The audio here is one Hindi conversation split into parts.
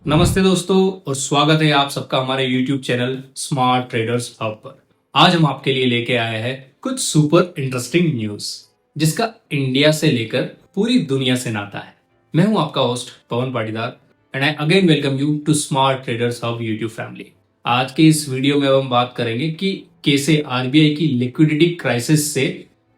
नमस्ते दोस्तों और स्वागत है आप सबका हमारे YouTube channel smart Traders hub पर। आज हम आपके लिए लेके आए हैं कुछ सुपर इंटरेस्टिंग न्यूज जिसका इंडिया से लेकर पूरी दुनिया से नाता है। मैं हूं आपका host Pawan Patidar and I again welcome you to Smart Traders Hub YouTube family. आज के इस वीडियो में हम बात करेंगे कि कैसे आरबीआई की लिक्विडिटी क्राइसिस से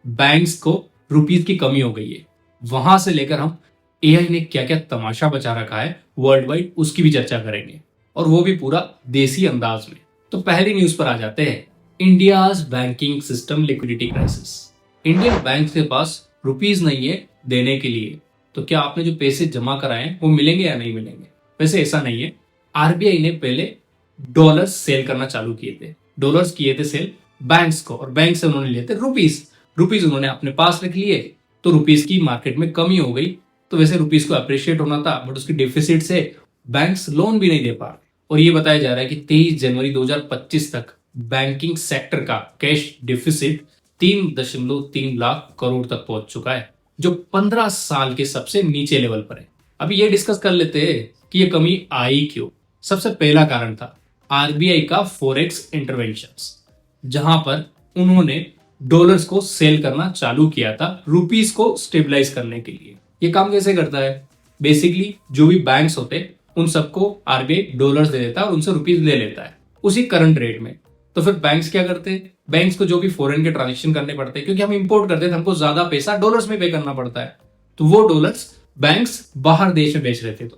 बैंक्स को रुपीज की कमी हो गई है, वहां से लेकर हम एआई ने क्या क्या तमाशा बचा रखा है वर्ल्ड वाइड उसकी भी चर्चा करेंगे, और वो भी पूरा देसी अंदाज में। तो पहली न्यूज पर आ जाते हैं। India's banking system liquidity crisis. Indian bank के पास रुपीज नहीं है देने के लिए, तो क्या आपने जो पैसे जमा कराए हैं वो मिलेंगे या नहीं मिलेंगे? वैसे ऐसा नहीं है। आरबीआई ने पहले डॉलर्स सेल करना चालू किए थे। डॉलर्स किए थे सेल बैंक्स को, और बैंक से उन्होंने लिए थे रुपीज। रुपीज उन्होंने अपने पास रख लिए, तो रुपीज की मार्केट में कमी हो गई। तो वैसे रुपीस को अप्रिशिएट होना था, बट उसकी डिफिसिट से बैंक्स लोन भी नहीं दे पा रहे। और ये बताया जा रहा है कि 23 जनवरी 2025 तक बैंकिंग सेक्टर का कैश डिफिसिट 3.3 लाख करोड़ तक पहुंच चुका है, जो 15 साल के सबसे नीचे लेवल पर है। अभी ये डिस्कस कर लेते हैं कि ये कमी आई क्यों। सबसे पहला कारण था आरबीआई का फॉरेक्स इंटरवेंशंस, जहां पर उन्होंने डॉलर्स को सेल करना चालू किया था रुपीस को स्टेबलाइज करने के लिए। ये काम कैसे करता है? बेसिकली जो भी बैंक्स होते हैं उन सबको आरबीआई डॉलर्स दे देता है और उनसे रुपीज ले लेता है उसी करंट रेट में। तो फिर बैंक्स क्या करते हैं? बैंक्स को जो भी फॉरेन के ट्रांजेक्शन करने पड़ते हैं, क्योंकि हम इंपोर्ट करते हैं तो हमको ज्यादा पैसा डॉलर्स में पे करना पड़ता है, तो वो डॉलर्स बैंक्स बाहर देश में बेच रहे थे।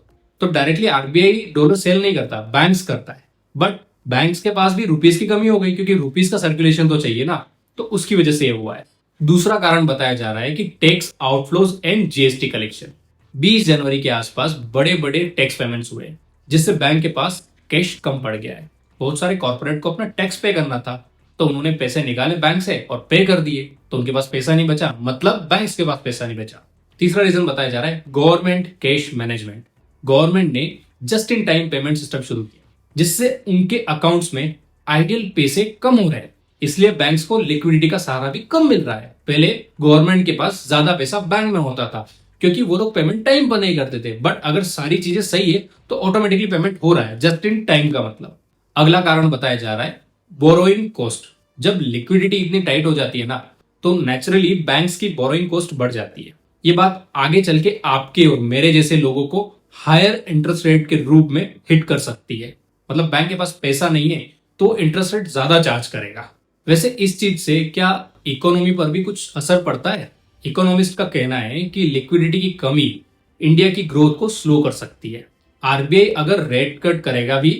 तो डायरेक्टली आरबीआई डॉलर सेल नहीं करता, बैंक्स करता है। बट बैंक्स के पास भी रुपीज की कमी हो गई, क्योंकि रुपीज का सर्कुलेशन तो चाहिए ना, तो उसकी वजह से ये हुआ है। दूसरा कारण बताया जा रहा है कि tax outflows and GST collection. 20 जनवरी के आसपास बड़े बड़े टैक्स पेमेंट्स हुए, जिससे बैंक के पास कैश कम पड़ गया है। बहुत सारे कॉर्पोरेट को अपना टैक्स पे करना था, तो उन्होंने पैसे निकाले बैंक से और पे कर दिए, तो उनके पास पैसा नहीं बचा, मतलब बैंक्स के पास पैसा नहीं बचा। तीसरा रीजन बताया जा रहा है गवर्नमेंट कैश मैनेजमेंट। गवर्नमेंट ने just in time payment system शुरू किया, जिससे उनके अकाउंट्स में आइडियल पैसे कम हो रहे हैं, इसलिए बैंक्स को लिक्विडिटी का सहारा भी कम मिल रहा है। पहले गवर्नमेंट के पास ज्यादा पैसा बैंक में होता था, क्योंकि वो लोग पेमेंट टाइम पर नहीं करते थे। बट अगर सारी चीजें सही है तो ऑटोमेटिकली पेमेंट हो रहा है, जस्ट इन टाइम का मतलब। अगला कारण बताया जा रहा है बोरोइंग कॉस्ट। जब लिक्विडिटी इतनी टाइट हो जाती है ना, तो नेचुरली बैंक्स की बोरोइंग कॉस्ट बढ़ जाती है। ये बात आगे चल के आपके और मेरे जैसे लोगों को हायर इंटरेस्ट रेट के रूप में हिट कर सकती है। मतलब बैंक के पास पैसा नहीं है तो इंटरेस्ट रेट ज्यादा चार्ज करेगा। वैसे इस चीज से क्या इकोनॉमी पर भी कुछ असर पड़ता है? इकोनॉमिस्ट का कहना है कि लिक्विडिटी की कमी इंडिया की ग्रोथ को स्लो कर सकती है। आरबीआई अगर रेट कट करेगा भी,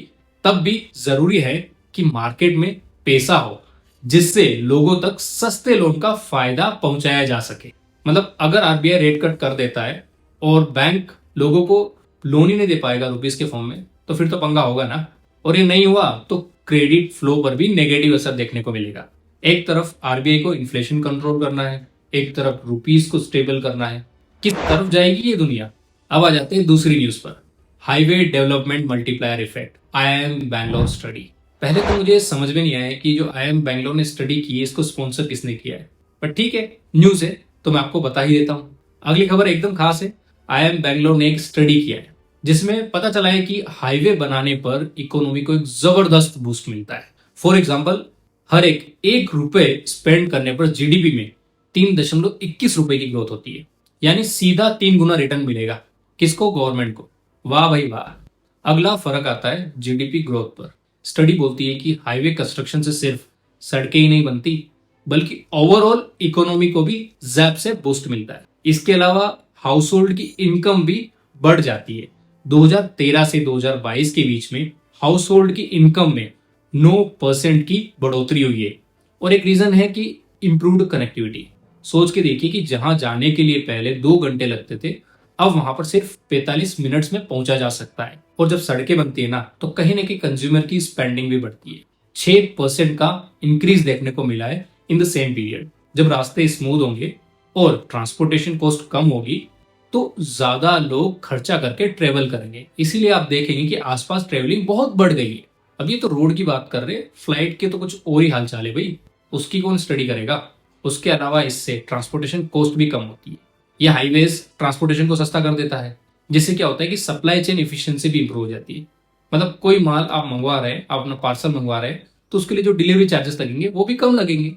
तब भी जरूरी है कि मार्केट में पैसा हो, जिससे लोगों तक सस्ते लोन का फायदा पहुंचाया जा सके। मतलब अगर आरबीआई रेट कट कर देता है और बैंक लोगों को लोन ही नहीं दे पाएगा रुपीस के फॉर्म में, तो फिर तो पंगा होगा ना। और ये नहीं हुआ तो क्रेडिट फ्लो पर भी नेगेटिव असर देखने को मिलेगा। एक तरफ आरबीआई को इन्फ्लेशन कंट्रोल करना है, एक तरफ रुपीस को स्टेबल करना है। किस तरफ जाएगी ये दुनिया? अब आ जाते हैं दूसरी न्यूज पर। Highway development multiplier effect, IIM Bangalore study. पहले तो मुझे समझ में नहीं आया कि जो आईआईएम बैंगलोर ने स्टडी की है, इसको स्पॉन्सर किसने किया है। पर ठीक है, न्यूज है तो मैं आपको बता ही देता हूँ। अगली खबर एकदम खास है। आईआईएम बैंगलोर ने एक स्टडी किया है, जिसमें पता चला है कि हाईवे बनाने पर इकोनॉमी को एक जबरदस्त बूस्ट मिलता है। फॉर एग्जांपल, हर एक रुपए स्पेंड करने पर जीडीपी में 3.21 रुपए की ग्रोथ होती है, यानी सीधा 3 गुना रिटर्न मिलेगा। किसको? गवर्नमेंट को। वाह भाई वाह। अगला फर्क आता है जीडीपी ग्रोथ पर। स्टडी बोलती है कि हाईवे कंस्ट्रक्शन से सिर्फ सड़कें ही नहीं बनती, बल्कि ओवरऑल इकोनॉमी को भी जैप से बूस्ट मिलता है। इसके अलावा हाउस होल्ड की इनकम भी बढ़ जाती है। 2013 से 2022 के बीच में हाउस होल्ड की इनकम में 9% की बढ़ोतरी हुई है। और एक रीजन है कि इंप्रूव्ड कनेक्टिविटी। सोच के देखिए कि जहां जाने के लिए पहले 2 घंटे लगते थे, अब वहां पर सिर्फ 45 मिनट्स में पहुंचा जा सकता है। और जब सड़कें बनती है ना, तो कहीं ना कहीं कंज्यूमर की स्पेंडिंग भी बढ़ती है। 6% का इंक्रीज देखने को मिला है इन द सेम पीरियड। जब रास्ते स्मूथ होंगे और ट्रांसपोर्टेशन कॉस्ट कम होगी, तो ज्यादा लोग खर्चा करके ट्रेवल करेंगे। इसीलिए आप देखेंगे कि आसपास ट्रेवलिंग बहुत बढ़ गई है। अब ये तो रोड की बात कर रहे हैं, फ्लाइट के तो कुछ और ही हाल चाल है भाई, उसकी कौन स्टडी करेगा। उसके अलावा इससे ट्रांसपोर्टेशन कॉस्ट भी कम होती है। ये हाईवेज ट्रांसपोर्टेशन को सस्ता कर देता है, जिससे क्या होता है कि सप्लाई चेन इफिशियंसी भी इंप्रूव हो जाती है। मतलब कोई माल आप मंगवा रहे हैं, आप अपना पार्सल मंगवा रहे हैं, तो उसके लिए जो डिलीवरी चार्जेस लगेंगे वो भी कम लगेंगे,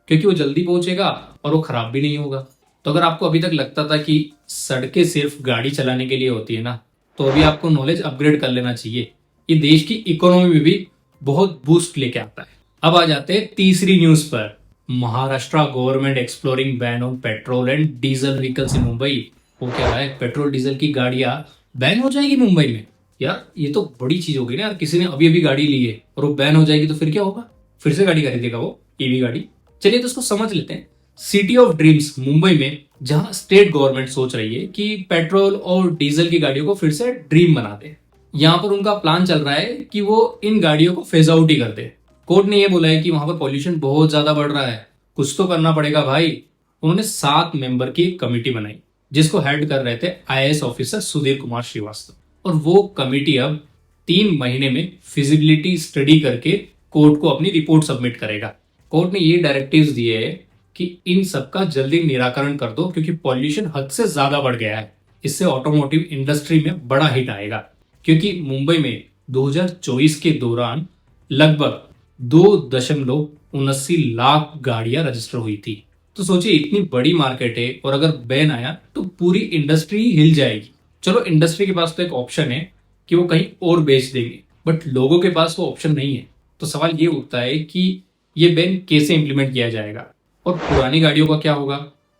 क्योंकि वो जल्दी पहुंचेगा और वो खराब भी नहीं होगा। तो अगर आपको अभी तक लगता था कि सड़कें सिर्फ गाड़ी चलाने के लिए होती है ना, तो अभी आपको नॉलेज अपग्रेड कर लेना चाहिए। ये देश की इकोनॉमी में भी बहुत बूस्ट लेके आता है। अब आ जाते हैं तीसरी न्यूज पर। Maharashtra government exploring ban on petrol and diesel vehicles इन मुंबई। वो क्या है, पेट्रोल डीजल की गाड़ियां बैन हो जाएगी मुंबई में। यार ये तो बड़ी चीज होगी ना यार, किसी ने अभी अभी गाड़ी ली है और वो बैन हो जाएगी तो फिर क्या होगा, फिर से गाड़ी खरीदेगा वो, ईवी गाड़ी। चलिए तो उसको समझ लेते हैं। सिटी ऑफ ड्रीम्स मुंबई में, जहां स्टेट गवर्नमेंट सोच रही है कि पेट्रोल और डीजल की गाड़ियों को फिर से ड्रीम बना दे। यहाँ पर उनका प्लान चल रहा है कि वो इन गाड़ियों को फेज आउट ही कर दे। कोर्ट ने ये बोला है कि वहां पर पॉल्यूशन बहुत ज्यादा बढ़ रहा है, कुछ तो करना पड़ेगा भाई। उन्होंने 7 मेंबर की एक कमेटी बनाई, जिसको हेड कर रहे थे आईएएस ऑफिसर सुधीर कुमार श्रीवास्तव। और वो कमेटी अब 3 महीने में फिजिबिलिटी स्टडी करके कोर्ट को अपनी रिपोर्ट सबमिट करेगा। कोर्ट ने ये डायरेक्टिव्स दिए है कि इन सबका जल्दी निराकरण कर दो, क्योंकि पॉल्यूशन हद से ज्यादा बढ़ गया है। इससे ऑटोमोटिव इंडस्ट्री में बड़ा हिट आएगा, क्योंकि मुंबई में 2024 के दौरान लगभग 2.79 लाख गाड़ियां रजिस्टर हुई थी। तो सोचिए, इतनी बड़ी मार्केट है और अगर बैन आया तो पूरी इंडस्ट्री हिल जाएगी। चलो, इंडस्ट्री के पास तो एक ऑप्शन है कि वो कहीं और बेच देंगे, बट लोगों के पास वो ऑप्शन नहीं है। तो सवाल ये उठता है कि ये बैन कैसे इंप्लीमेंट किया जाएगा, और पुरानी गाड़ियों का क्या होगा,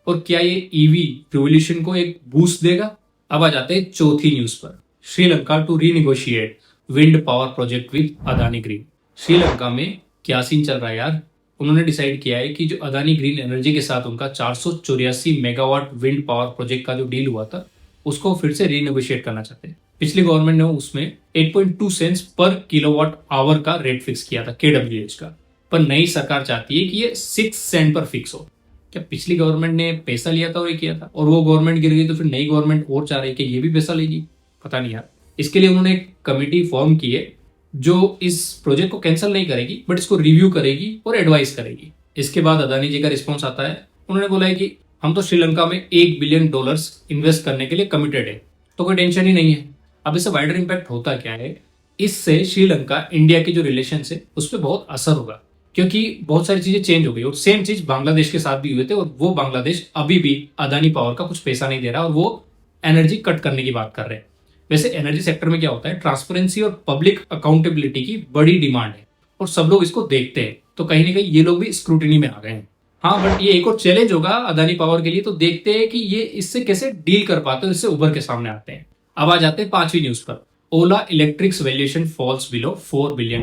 और क्या ये ईवी रिवोल्यूशन को एक बूस्ट देगा। अब आ जाते हैं चौथी न्यूज पर। Sri Lanka to renegotiate wind power project with Adani green. Sri Lanka में क्या सीन चल रहा है यार। उन्होंने डिसाइड किया है कि जो अदानी ग्रीन एनर्जी के साथ उनका 484 मेगावाट विंड पावर प्रोजेक्ट का जो डील हुआ था, उसको फिर से रीनेगोशिएट करना चाहते हैं। पिछली गवर्नमेंट ने उसमें 8.2 सेंट्स पर किलोवाट आवर का रेट फिक्स किया था, KWH का। पर नई सरकार चाहती है कि ये 6 सेंट पर फिक्स हो। क्या पिछली गवर्नमेंट ने पैसा लिया था और ये किया था, और वो गवर्नमेंट गिर गई, तो फिर नई गवर्नमेंट और चाह रही है कि ये भी पैसा लेगी? पता नहीं यार। इसके लिए उन्होंने एक कमेटी फॉर्म की है जो इस प्रोजेक्ट को कैंसिल नहीं करेगी, बट इसको रिव्यू करेगी और एडवाइस करेगी। इसके बाद अदानी जी का रिस्पॉन्स आता है। उन्होंने बोला है कि हम तो श्रीलंका में $1 बिलियन इन्वेस्ट करने के लिए कमिटेड है, तो कोई टेंशन ही नहीं है। अब इससे वाइडर इम्पैक्ट होता क्या है, इससे श्रीलंका इंडिया के जो रिलेशन है उस पर बहुत असर होगा, क्योंकि बहुत सारी चीजें चेंज हो गई। और सेम चीज बांग्लादेश के साथ भी हुए थे, और वो बांग्लादेश अभी भी अदानी पावर का कुछ पैसा नहीं दे रहा और वो एनर्जी कट करने की बात कर रहे हैं। वैसे एनर्जी सेक्टर में क्या होता है, ट्रांसपेरेंसी और पब्लिक अकाउंटेबिलिटी की बड़ी डिमांड है, और सब लोग इसको देखते हैं। तो कहीं ना कहीं ये लोग भी स्क्रूटिनी में आ गए हैं। हाँ, बट ये एक और चैलेंज होगा अदानी पावर के लिए, तो देखते हैं कि ये इससे कैसे डील कर पाते हैं, इससे उभर के सामने आते हैं। अब आ जाते हैं 5वीं न्यूज पर। Ola electric's valuation falls below $4 billion.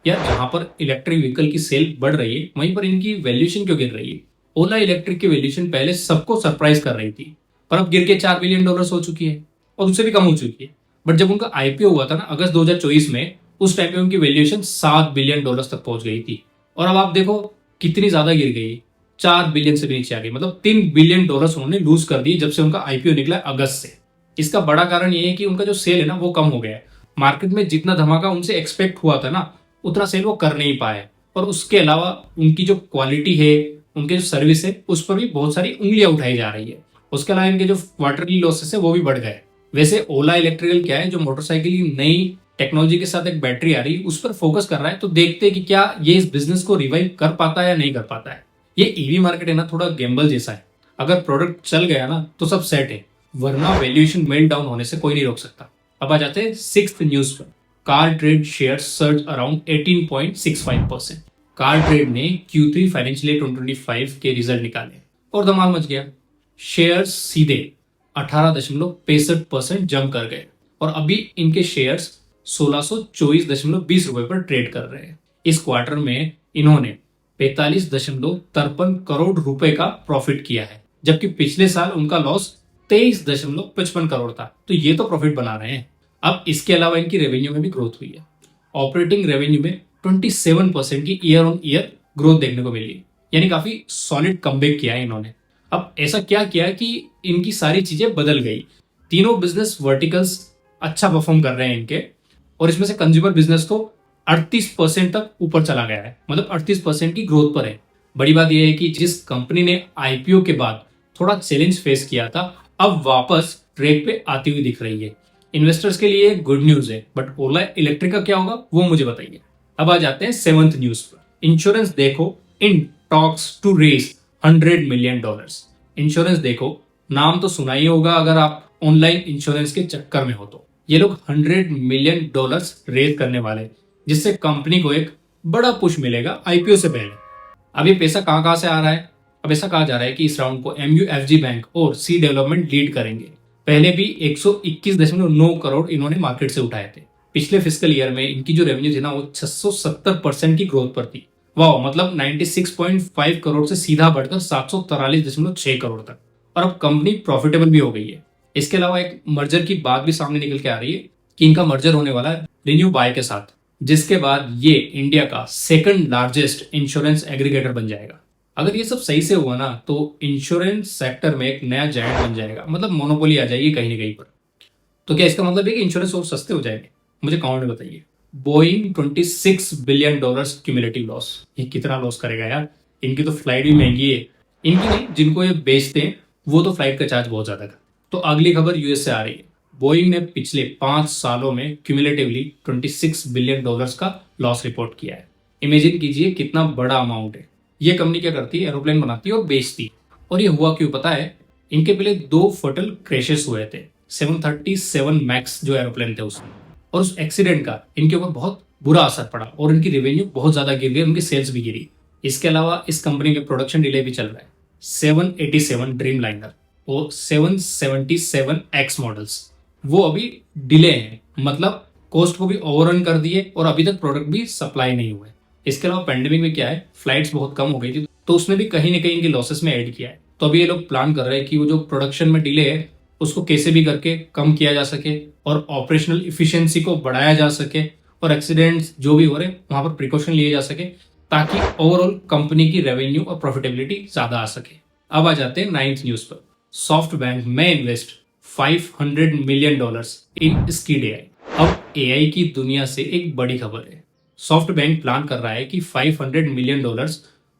यार, जहां पर इलेक्ट्रिक व्हीकल की सेल बढ़ रही है, वहीं पर इनकी वैल्यूएशन क्यों गिर रही है? ओला इलेक्ट्रिक की वैल्यूएशन पहले सबको सरप्राइज कर रही थी, पर अब गिर के $4 बिलियन हो चुकी है, और उससे भी कम हो चुकी है। बट जब उनका आईपीओ हुआ था ना अगस्त 2024 में, उस टाइम पे उनकी वैल्यूएशन $7 बिलियन तक पहुंच गई थी। और अब आप देखो कितनी ज्यादा गिर गई, 4 बिलियन से भी नीचे आ गई। मतलब $3 बिलियन उन्होंने लूज कर दिए जब से उनका आईपीओ निकला अगस्त से। इसका बड़ा कारण ये है कि उनका जो सेल है ना वो कम हो गया है। मार्केट में जितना धमाका उनसे एक्सपेक्ट हुआ था ना, उतना सेल वो कर नहीं पाए। और उसके अलावा उनकी जो क्वालिटी है, उनके जो सर्विस है, उस पर भी बहुत सारी उंगलियां उठाई जा रही है। उसके अलावा इनके जो क्वार्टरली लॉसेस है वो भी बढ़ गए। वैसे ओला इलेक्ट्रिकल क्या है, जो मोटरसाइकिल की नई टेक्नोलॉजी के साथ एक बैटरी आ रही है उस पर फोकस कर रहा है। तो देखते हैं कि क्या ये इस बिजनेस को रिवाइव कर पाता है या नहीं कर पाता है। ये ईवी मार्केट है ना, थोड़ा गैम्बल जैसा है। अगर प्रोडक्ट चल गया ना तो सब सेट है, वरना वैल्यूएशन मेल्ट डाउन होने से कोई नहीं रोक सकता। अब आ जाते हैं 6th न्यूज पर। Car trade share surge around 18.65%। Car trade ने Q3 फाइनेंशियल ईयर 2025 के रिजल्ट निकाले और धमाल मच गया। शेयर्स सीधे 18.65% जंप कर गए, और अभी इनके शेयर्स 1624.20 रुपए पर ट्रेड कर रहे हैं। इस क्वार्टर में इन्होंने 45.53 करोड़ रुपए का प्रॉफिट किया है, जबकि पिछले साल उनका लॉस 23.55 करोड़ था। तो ये तो प्रॉफिट बना रहे हैं। अब इसके अलावा इनकी रेवेन्यू में भी ग्रोथ हुई है। ऑपरेटिंग रेवेन्यू में 27% की ईयर ऑन ईयर ग्रोथ देखने को मिली, यानी काफी सॉलिड कमबैक किया है इन्होंने। अब ऐसा क्या किया कि इनकी सारी चीजें बदल गई। तीनों बिजनेस वर्टिकल्स अच्छा परफॉर्म कर रहे हैं इनके, और इसमें से कंज्यूमर बिजनेस तो 38% तक ऊपर चला गया है, मतलब 38% की ग्रोथ पर है। बड़ी बात यह है कि जिस कंपनी ने आईपीओ के बाद थोड़ा चैलेंज फेस किया था, अब वापस ट्रैक पे आती हुई दिख रही है। इन्वेस्टर्स के लिए गुड न्यूज है, बट ओला इलेक्ट्रिक का क्या होगा वो मुझे बताइए। अब आ जाते हैं 7th न्यूज पर। Insurance Dekho in talks to raise $100 million. Insurance Dekho नाम तो सुना ही होगा अगर आप ऑनलाइन इंश्योरेंस के चक्कर में हो तो। ये लोग $100 मिलियन रेज करने वाले हैं, जिससे कंपनी को एक बड़ा पुश मिलेगा आईपीओ से पहले। अब ये पैसा कहाँ से आ रहा है? अब ऐसा कहा जा रहा है कि इस राउंड को MUFG बैंक और सी डेवलपमेंट लीड करेंगे। पहले भी 121.9 करोड़ इन्होंने मार्केट से उठाए थे। पिछले फिस्कल ईयर में इनकी जो रेवेन्यू थी ना वो 670% की ग्रोथ पर थी। वाह, मतलब 96.5 करोड़ से सीधा बढ़कर 743.6 करोड़ तक। और अब कंपनी प्रॉफिटेबल भी हो गई है। इसके अलावा एक मर्जर की बात भी सामने निकल के आ रही है कि इनका मर्जर होने वाला है रिन्यू बाय के साथ, जिसके बाद ये इंडिया का सेकंड लार्जेस्ट इंश्योरेंस एग्रीगेटर बन जाएगा। अगर ये सब सही से हुआ ना तो इंश्योरेंस सेक्टर में एक नया जायंट बन जाएगा, मतलब मोनोपोली आ जाएगी कहीं ना कहीं पर। तो क्या इसका मतलब है कि इंश्योरेंस और सस्ते हो जाएंगे? मुझे कमेंट में बताइए। Boeing $26 billion cumulative loss. ये कितना लॉस करेगा यार? इनकी तो फ्लाइट भी महंगी है। इनकी नहीं, जिनको ये बेचते हैं वो तो फ्लाइट का चार्ज बहुत ज्यादा था। तो अगली खबर यूएस से आ रही है। बोइंग ने पिछले 5 सालों में क्यूमुलेटिवली $26 बिलियन का लॉस रिपोर्ट किया है। इमेजिन कीजिए कितना बड़ा अमाउंट है। ये कंपनी क्या करती है? एरोप्लेन बनाती है और बेचती है। और ये हुआ क्यों पता है? इनके पहले 2 फटल क्रैशेस हुए थे 737 मैक्स जो एरोप्लेन थे उसमें, और उस एक्सीडेंट का इनके ऊपर बहुत बुरा असर पड़ा और इनकी रेवेन्यू बहुत ज्यादा गिर गई, उनकी सेल्स भी गिरी। इसके अलावा इस कंपनी में प्रोडक्शन डिले भी चल रहा है। 787 ड्रीम लाइनर और 777X मॉडल्स वो अभी डिले हैं, मतलब कॉस्ट को भी ओवररन कर दिए और अभी तक प्रोडक्ट भी सप्लाई नहीं हुए। इसके अलावा पेंडेमिक में क्या है, फ्लाइट्स बहुत कम हो गई थी तो उसमें भी कहीं ना कहीं इनके लॉसेस में ऐड किया है। तो अभी ये लोग प्लान कर रहे हैं कि वो जो प्रोडक्शन में डिले है उसको कैसे भी करके कम किया जा सके और ऑपरेशनल इफिशियंसी को बढ़ाया जा सके और एक्सीडेंट्स जो भी हो रहे वहां पर प्रिकॉशन लिए जा सके, ताकि ओवरऑल कंपनी की रेवेन्यू और प्रॉफिटेबिलिटी ज्यादा आ सके। अब आ जाते हैं 9th न्यूज पर। सॉफ्ट बैंक में invest $500 million in skid AI. अब एआई की दुनिया से एक बड़ी खबर है। सॉफ्ट बैंक प्लान कर रहा है कि $500 मिलियन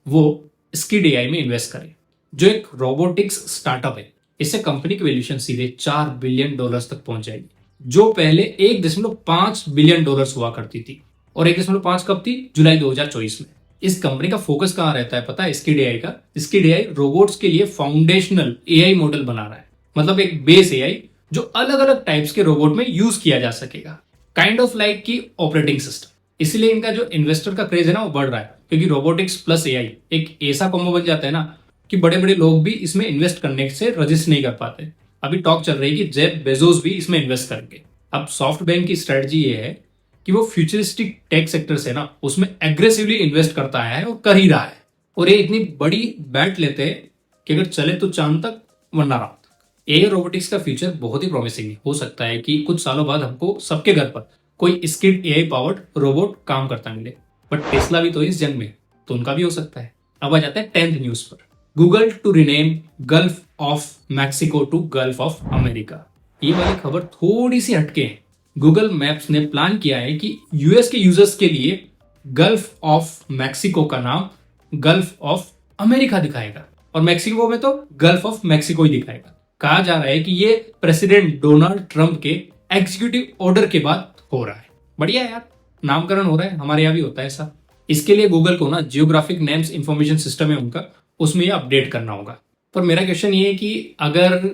वो स्किड एआई में इन्वेस्ट करे, जो एक रोबोटिक्स स्टार्टअप है। इससे कंपनी की वैल्यूएशन सीधे $4 बिलियन तक पहुंच जाएगी, जो पहले $1.5 बिलियन हुआ करती थी। और 1.5 कब थी? जुलाई 2024 में। इस कंपनी का फोकस कहां रहता है पता है? स्किड एआई का। स्किड एआई रोबोट्स के लिए फाउंडेशनल एआई मॉडल बना रहा है, मतलब एक बेस एआई जो अलग अलग टाइप्स के रोबोट में यूज किया जा सकेगा, काइंड ऑफ लाइक की ऑपरेटिंग सिस्टम। इसलिए इनका जो इन्वेस्टर का क्रेज है ना वो बढ़ रहा है, क्योंकि रोबोटिक्स प्लस एआई एक ऐसा कॉम्बो बन जाता है ना कि बड़े बड़े लोग भी इसमें इन्वेस्ट करने से रजिस्ट नहीं कर पाते। अभी टॉक चल रही है कि जेफ बेजोस भी इसमें इन्वेस्ट करेंगे। अब सॉफ्ट बैंक की स्ट्रेटजी ये है कि वो फ्यूचरिस्टिक टेक सेक्टर से ना उसमें एग्रेसिवली इन्वेस्ट करता है और कर ही रहा है। और ये इतनी बड़ी बैट लेते हैं कि अगर चले तो चांद तक वरना रात तक। एआई रोबोटिक्स का फ्यूचर बहुत ही प्रॉमिसिंग है। हो सकता है कि कुछ सालों बाद हमको सबके घर पर कोई स्किल्ड एआई पावर्ड रोबोट काम करता मिले। बट टेस्ला भी तो इस जंग में, तो उनका भी हो सकता है। अब आ जाता है 10th न्यूज पर। Google to rename Gulf of Mexico to Gulf of America. ये वाली खबर थोड़ी सी हटके है। गूगल मैप्स ने प्लान किया है कि यूएस के यूजर्स के लिए गल्फ ऑफ मैक्सिको का नाम गल्फ ऑफ अमेरिका दिखाएगा और मैक्सिको में तो गल्फ ऑफ मैक्सिको ही दिखाएगा। कहा जा रहा है कि ये प्रेसिडेंट डोनाल्ड ट्रंप के एग्जीक्यूटिव ऑर्डर के बाद हो रहा है। बढ़िया यार, नामकरण हो रहा है, हमारे यहाँ भी होता है ऐसा। इसके लिए गूगल को ना जियोग्राफिक नेम्स इंफॉर्मेशन सिस्टम है उनका, उसमें ये अपडेट करना होगा। पर मेरा क्वेश्चन ये है कि अगर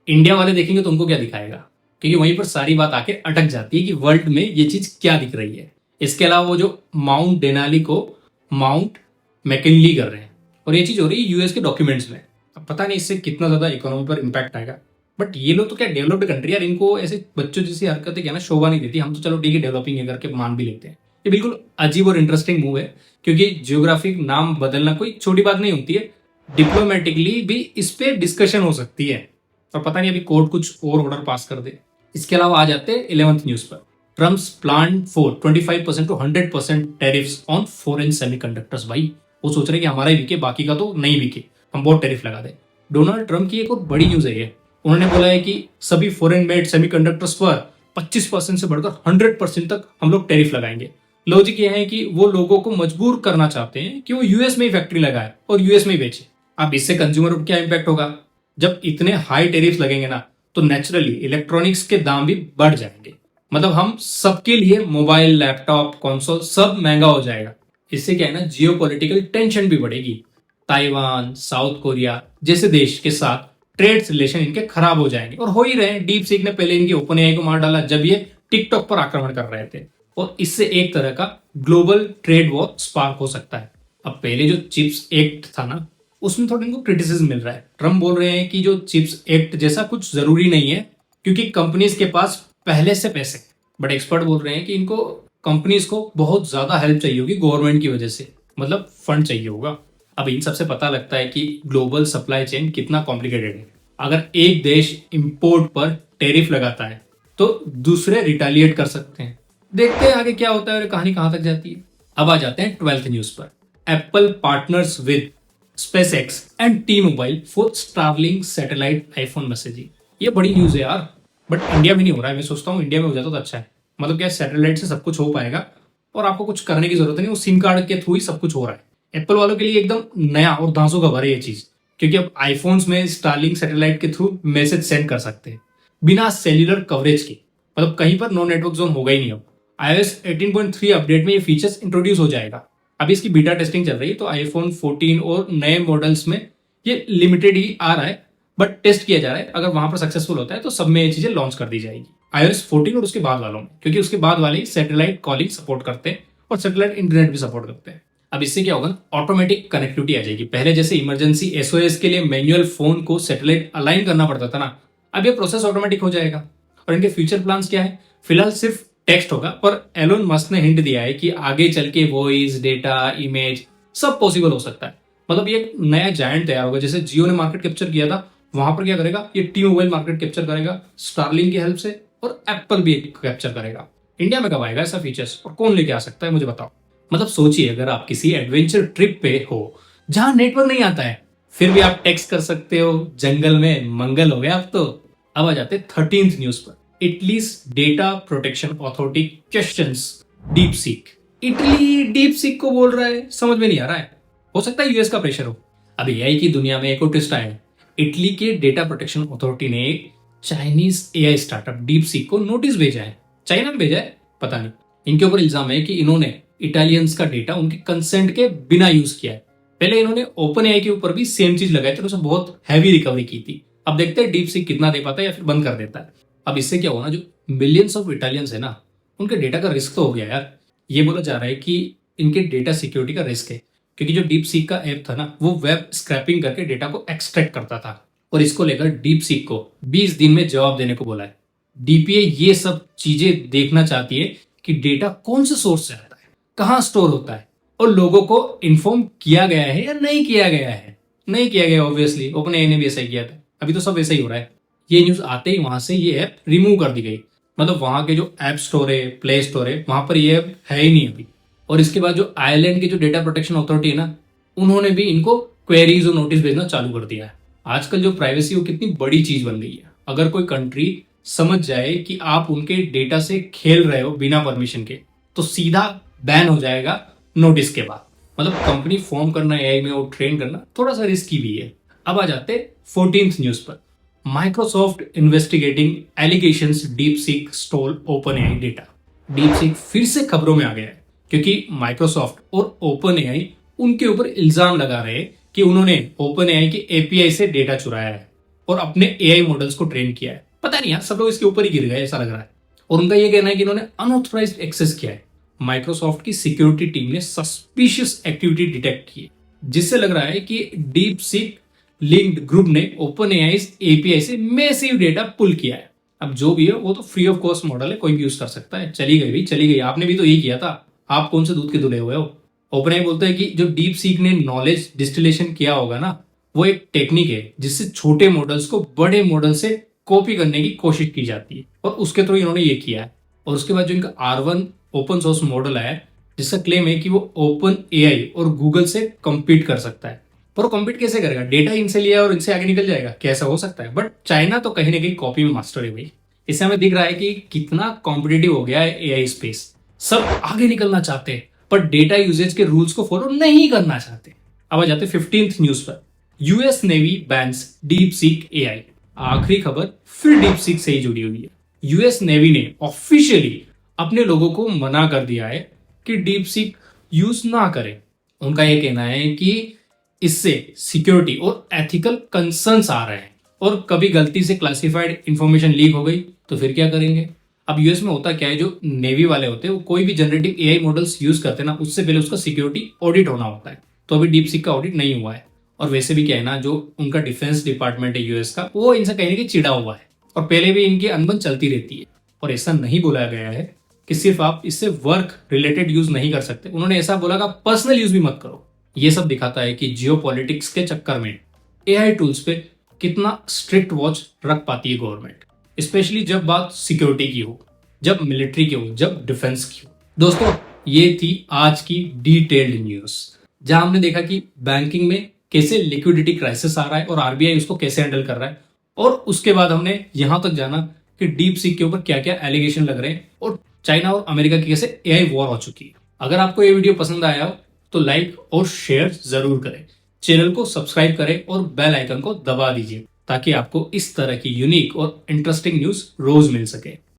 इंडिया वाले देखेंगे तो उनको क्या दिखाएगा? क्योंकि वहीं पर सारी बात आके अटक जाती है कि वर्ल्ड में ये चीज क्या दिख रही है। इसके अलावा वो जो माउंट डेनाली को माउंट मैकिनली कर रहे हैं और ये चीज हो रही है यूएस के डॉक्यूमेंट्स में। अब पता नहीं इससे कितना ज्यादा इकोनॉमी पर इंपैक्ट आएगा। बट ये लोग तो क्या डेवलप्ड कंट्री यार, इनको ऐसे बच्चों जैसी हरकतें क्या ना शोभा नहीं देती। हम तो चलो ठीक है डेवलपिंग है करके मान भी लेते हैं। ये बिल्कुल अजीब और इंटरेस्टिंग मूव है, क्योंकि जियोग्राफिक नाम बदलना कोई छोटी बात नहीं होती है। डिप्लोमेटिकली भी इस पे डिस्कशन हो सकती है और पता नहीं अभी कोर्ट कुछ और ऑर्डर पास कर दे। इसके अलावा आ जाते हैं 11th न्यूज पर। Trump's plan for 25% to 100% tariffs on foreign semiconductors. भाई वो सोच रहे कि हमारा ही बिके, बाकी का तो नहीं बिके, हम बहुत टैरिफ लगा दे। डोनाल्ड ट्रम्प की एक और बड़ी न्यूज है ये। उन्होंने बोला है कि सभी फॉरेन मेड सेमीकंडक्टर्स पर 25% से बढ़कर 100% तक हम लोग टैरिफ लगाएंगे। लॉजिक ये है कि वो लोगों को मजबूर करना चाहते हैं कि वो यूएस में ही फैक्ट्री लगाए और यूएस में ही बेचे। अब इससे कंज्यूमर पर क्या इंपैक्ट होगा? जब इतने हाई टैरिफ लगेंगे ना तो नेचुरली इलेक्ट्रॉनिक्स के दाम भी बढ़ जाएंगे। मतलब हम सबके लिए मोबाइल, लैपटॉप, कंसोल सब महंगा हो जाएगा। इससे क्या है ना, जियो पॉलिटिकल टेंशन भी बढ़ेगी। ताइवान, साउथ कोरिया जैसे देश के साथ ट्रेड रिलेशन इनके खराब हो जाएंगे, और हो ही रहे हैं। डीप सीक ने पहले इनकी ओपन एआई को मार डाला जब ये टिकटॉक पर आक्रमण कर रहे थे, और इससे एक तरह का ग्लोबल ट्रेड वॉर स्पार्क हो सकता है। अब पहले जो चिप्स एक्ट था ना, उसमें थोड़ा इनको क्रिटिसिज्म मिल रहा है। ट्रम्प बोल रहे हैं कि जो चिप्स एक्ट जैसा कुछ जरूरी नहीं है, क्योंकि कंपनीज के पास पहले से पैसे। बट एक्सपर्ट बोल रहे हैं कि इनको कंपनीज को बहुत ज्यादा हेल्प चाहिए होगी गवर्नमेंट की वजह से, मतलब फंड चाहिए होगा। अब इन सबसे पता लगता है कि ग्लोबल सप्लाई चेन कितना कॉम्प्लिकेटेड है। अगर एक देश इंपोर्ट पर टैरिफ लगाता है तो दूसरे रिटेलिएट कर सकते हैं। देखते हैं आगे क्या होता है और कहानी कहां तक जाती है। अब आ जाते हैं 12th न्यूज पर। Apple partners with SpaceX and T mobile for Starlink satellite iPhone messaging. ये बड़ी न्यूज है यार, बट इंडिया में नहीं हो रहा है। मैं सोचता हूँ इंडिया में हो जाता तो अच्छा है। मतलब क्या, सैटेलाइट से सब कुछ हो पाएगा और आपको कुछ करने की जरूरत नहीं, वो सिम कार्ड के थ्रू ही सब कुछ हो रहा है। एप्पल वालों के लिए एकदम नया और दांसों का भर है ये चीज, क्योंकि अब आईफोन्स में स्टारलिंक सैटेलाइट के थ्रू मैसेज सेंड कर सकते हैं बिना सेल्यूलर कवरेज के। मतलब कहीं पर नो नेटवर्क जोन होगा ही नहीं। अब iOS 18.3 अपडेट में ये फीचर्स इंट्रोड्यूस हो जाएगा। अभी इसकी बीटा टेस्टिंग चल रही है, तो आईफोन 14 और नए मॉडल्स में ये लिमिटेड ही आ रहा है, बट टेस्ट किया जा रहा है। अगर वहां पर सक्सेसफुल होता है तो सब में ये चीजें लॉन्च कर दी जाएगी, iOS 14 और उसके बाद वालों में, क्योंकि उसके बाद वाले सैटेलाइट कॉलिंग सपोर्ट करते हैं और सैटेलाइट इंटरनेट भी सपोर्ट करते हैं। अब इससे क्या होगा, ऑटोमेटिक कनेक्टिविटी आ जाएगी। पहले जैसे इमरजेंसी SOS के लिए मैनुअल फोन को सैटेलाइट अलाइन करना पड़ता था ना, अब ये प्रोसेस ऑटोमेटिक हो जाएगा। और इनके फ्यूचर प्लान्स क्या है, फिलहाल सिर्फ टेक्स्ट होगा, पर एलोन मस्क ने हिंट दिया है कि आगे चल के वॉइस, डेटा, इमेज सब पॉसिबल हो सकता है। मतलब ये एक नया जायंट तैयार होगा। जैसे जियो ने मार्केट कैप्चर किया था, वहां पर क्या करेगा, ये टी मोबाइल मार्केट कैप्चर करेगा स्टारलिंक की हेल्प से, और एप्पल भी कैप्चर करेगा। इंडिया में कब आएगा ऐसा फीचर्स, और कौन लेके आ सकता है मुझे बताओ। मतलब सोचिए, अगर आप किसी एडवेंचर ट्रिप पे हो जहां नेटवर्क नहीं आता है, फिर भी आप टेक्स्ट कर सकते हो, जंगल में मंगल हो गया अब तो। अब आ जाते 13th न्यूज पर। Italy's data protection authority questions deep seek. Italy deep seek को बोल रहा है, समझ में नहीं आ रहा है। हो सकता है यूएस का प्रेशर हो। अब एआई की दुनिया में एक और ट्विस्ट आया है। इटली के डेटा प्रोटेक्शन अथॉरिटी ने Chinese AI startup deep seek को नोटिस भेजा है। चाइना में भेजा है, पता नहीं। इनके ऊपर इल्जाम है कि इन्होंने इटालियंस का डेटा उनके कंसेंट के बिना यूज किया है। पहले इन्होंने ओपन एआई के ऊपर भी सेम चीज लगाई थी, उसमें बहुत हैवी रिकवरी की थी। अब देखते हैं डीप सीक कितना दे पाता है या फिर बंद कर देता है। अब इससे क्या होगा ना, जो मिलियंस ऑफ इटालियंस है ना, उनके डेटा का रिस्क तो हो गया यार। ये बोला जा रहा है कि इनके डेटा सिक्योरिटी का रिस्क है, क्योंकि जो डीप सीक का ऐप था ना, वो वेब स्क्रैपिंग करके डेटा को एक्सट्रैक्ट करता था, और इसको लेकर डीप सीक को 20 दिन में जवाब देने को बोला है। डीपीए ये सब चीजें देखना चाहती है कि डेटा कौन से सोर्स से आता है, कहाँ स्टोर होता है, और लोगों को इन्फॉर्म किया गया है या नहीं किया गया है। नहीं किया गया ऑब्वियसली, ओपन एआई ने भी ऐसा ही किया था। अभी तो सब ऐसा ही हो रहा है। ये न्यूज आते ही वहां से ये ऐप रिमूव कर दी गई। मतलब वहां के जो ऐप स्टोर है, प्ले स्टोर है, वहां पर ये ऐप है ही नहीं अभी। और इसके बाद जो आयरलैंड की जो डेटा प्रोटेक्शन अथॉरिटी है ना, उन्होंने भी इनको क्वेरीज और नोटिस भेजना चालू कर दिया है। आजकल जो प्राइवेसी वो कितनी बड़ी चीज बन गई है। अगर कोई कंट्री समझ जाए कि आप उनके डेटा से खेल रहे हो बिना परमिशन के, तो सीधा बैन हो जाएगा नोटिस के बाद। मतलब कंपनी फॉर्म करना एआई में और ट्रेन करना थोड़ा सा रिस्की भी है। अब आ जाते 14th न्यूज पर। Microsoft investigating allegations DeepSeek stole OpenAI data. DeepSeek फिर से खबरों में आ गया है, क्योंकि माइक्रोसॉफ्ट और ओपन एआई उनके ऊपर इल्जाम लगा रहे हैं कि उन्होंने ओपन एआई की एपीआई से डेटा चुराया है और अपने एआई मॉडल्स को ट्रेन किया है। पता नहीं यार, सब लोग इसके ऊपर ही गिर गए ऐसा लग रहा है। और उनका यह कहना है कि इन्होंने अनऑथराइज्ड एक्सेस किया है। माइक्रोसॉफ्ट की सिक्योरिटी टीम ने सस्पिशियस एक्टिविटी डिटेक्ट की है, जिससे लग रहा है कि डीप सीक लिंक्ड ग्रुप ने ओपन एआई एपीआई से मैसिव डेटा पुल किया है। अब जो भी है वो तो फ्री ऑफ कॉस्ट मॉडल है, कोई भी यूज कर सकता है। चली गई भाई, चली गई। आपने भी तो यही किया था। आप कौन से दूध के धुले हुए हो। ओपन एआई बोलता है कि जो डीप सीक ने नॉलेज डिस्टिलेशन किया होगा ना, वो एक टेक्निक है जिससे छोटे मॉडल्स को बड़े मॉडल से कॉपी करने की कोशिश की जाती है, और उसके थ्रू इन्होंने ये किया है। और उसके बाद जो इनका R1 ओपन सोर्स मॉडल है, जिसका क्लेम है कि वो ओपन एआई और गूगल से कम्पीट कर सकता है। पर वो कम्पीट कैसे करेगा? डेटा इनसे लिया और इनसे आगे निकल जाएगा, कैसा हो सकता है? बट चाइना तो कहीं ना कहीं कॉपी में मास्टर है भाई। इससे हमें दिख रहा है कि कितना कॉम्पिटिटिव हो गया है एआई स्पेस। सब आगे निकलना चाहते हैं, पर डेटा यूजेज के रूल्स को फॉलो नहीं करना चाहते। अब आ जाते 15th न्यूज पर। US navy bans deep seek AI. आखिरी खबर फिर डीप सीक से ही जुड़ी हुई है। यूएस नेवी ने ऑफिशियली अपने लोगों को मना कर दिया है कि डीप सीक यूज ना करें। उनका यह कहना है कि इससे सिक्योरिटी और एथिकल कंसर्न्स आ रहे हैं, और कभी गलती से क्लासिफाइड इंफॉर्मेशन लीक हो गई तो फिर क्या करेंगे। अब यूएस में होता क्या है, जो नेवी वाले होते हैं वो कोई भी जनरेटिव एआई मॉडल्स यूज करते हैं ना, उससे पहले उसका सिक्योरिटी ऑडिट होना होता है। तो अभी डीप सीक का ऑडिट नहीं हुआ है। और वैसे भी क्या है ना, जो उनका डिफेंस डिपार्टमेंट है यूएस का, वो इनसे कहीं ना कहीं चिढ़ा हुआ है, और पहले भी इनकी अनबन चलती रहती है। और ऐसा नहीं बोला गया है कि सिर्फ आप इससे वर्क रिलेटेड यूज नहीं कर सकते, उन्होंने ऐसा बोला कि पर्सनल यूज भी मत करो। ये सब दिखाता है कि जियोपॉलिटिक्स के चक्कर में एआई टूल्स पे कितना स्ट्रिक्ट वॉच रख पाती है गवर्नमेंट, स्पेशली जब बात सिक्योरिटी की हो, जब मिलिट्री की हो, जब डिफेंस की हो। दोस्तों, ये थी आज की डिटेल्ड न्यूज, जहां हमने देखा कि बैंकिंग में कैसे लिक्विडिटी क्राइसिस आ रहा है और आरबीआई उसको कैसे हैंडल कर रहा है, और उसके बाद हमने यहां तक जाना कि डीप सीक के ऊपर क्या क्या एलिगेशन लग रहे हैं और चाइना और अमेरिका की कैसे एआई वॉर हो चुकी है। अगर आपको ये वीडियो पसंद आया हो तो लाइक और शेयर जरूर करें, चैनल को सब्सक्राइब करें और बेल आइकन को दबा दीजिए, ताकि आपको इस तरह की यूनिक और इंटरेस्टिंग न्यूज रोज मिल सके।